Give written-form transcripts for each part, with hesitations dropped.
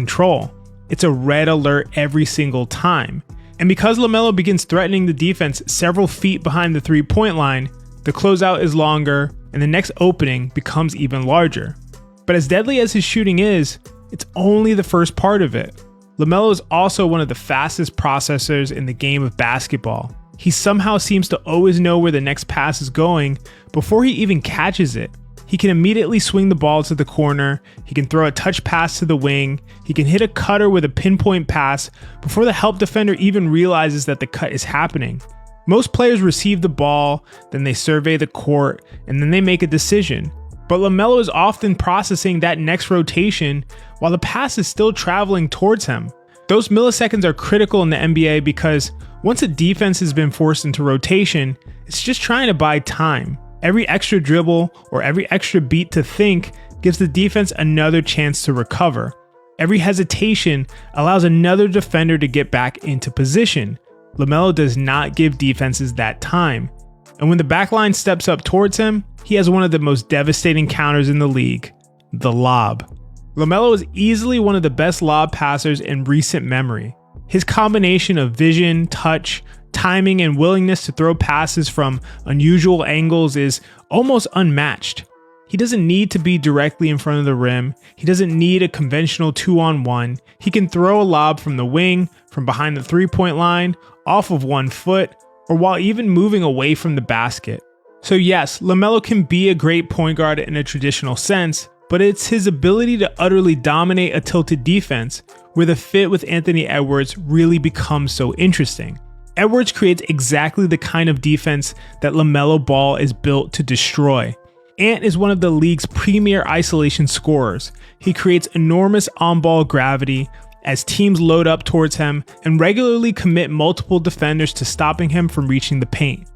control. It's a red alert every single time. And because LaMelo begins threatening the defense several feet behind the three-point line, the closeout is longer and the next opening becomes even larger. But as deadly as his shooting is, it's only the first part of it. LaMelo is also one of the fastest processors in the game of basketball. He somehow seems to always know where the next pass is going before he even catches it. He can immediately swing the ball to the corner, he can throw a touch pass to the wing, he can hit a cutter with a pinpoint pass before the help defender even realizes that the cut is happening. Most players receive the ball, then they survey the court, and then they make a decision. But LaMelo is often processing that next rotation while the pass is still traveling towards him. Those milliseconds are critical in the NBA because once a defense has been forced into rotation, it's just trying to buy time. Every extra dribble or every extra beat to think gives the defense another chance to recover. Every hesitation allows another defender to get back into position. LaMelo does not give defenses that time. And when the backline steps up towards him, he has one of the most devastating counters in the league, the lob. LaMelo is easily one of the best lob passers in recent memory. His combination of vision, touch, timing, and willingness to throw passes from unusual angles is almost unmatched. He doesn't need to be directly in front of the rim. He doesn't need a conventional 2-on-1. He can throw a lob from the wing, from behind the three-point line, off of 1 foot, or while even moving away from the basket. So yes, LaMelo can be a great point guard in a traditional sense, but it's his ability to utterly dominate a tilted defense where the fit with Anthony Edwards really becomes so interesting. Edwards creates exactly the kind of defense that LaMelo Ball is built to destroy. Ant is one of the league's premier isolation scorers. He creates enormous on-ball gravity as teams load up towards him and regularly commit multiple defenders to stopping him from reaching the paint.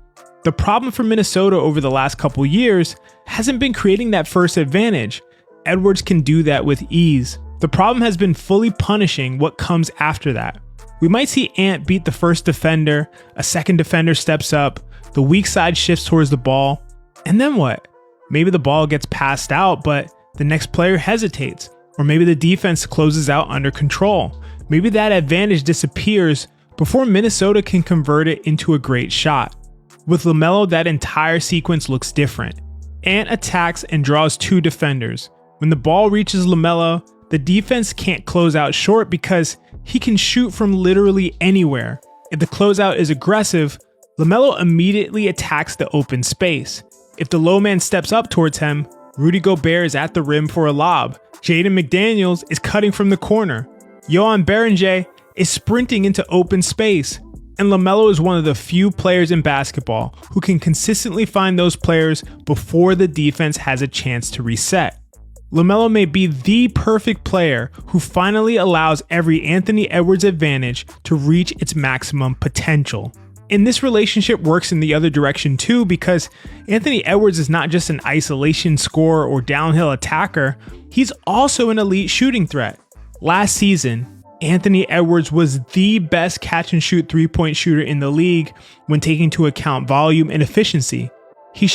The problem for Minnesota over the last couple years hasn't been creating that first advantage. Edwards can do that with ease. The problem has been fully punishing what comes after that. We might see Ant beat the first defender, a second defender steps up, the weak side shifts towards the ball, and then what? Maybe the ball gets passed out, but the next player hesitates, or maybe the defense closes out under control. Maybe that advantage disappears before Minnesota can convert it into a great shot. With LaMelo, that entire sequence looks different. Ant attacks and draws 2 defenders. When the ball reaches LaMelo, the defense can't close out short because he can shoot from literally anywhere. If the closeout is aggressive, LaMelo immediately attacks the open space. If the low man steps up towards him, Rudy Gobert is at the rim for a lob. Jaden McDaniels is cutting from the corner. Johan Berenger is sprinting into open space. And LaMelo is one of the few players in basketball who can consistently find those players before the defense has a chance to reset. LaMelo may be the perfect player who finally allows every Anthony Edwards advantage to reach its maximum potential. And this relationship works in the other direction too, because Anthony Edwards is not just an isolation scorer or downhill attacker, he's also an elite shooting threat. Last season, Anthony Edwards was the best catch and shoot 3-point shooter in the league when taking into account volume and efficiency. He shot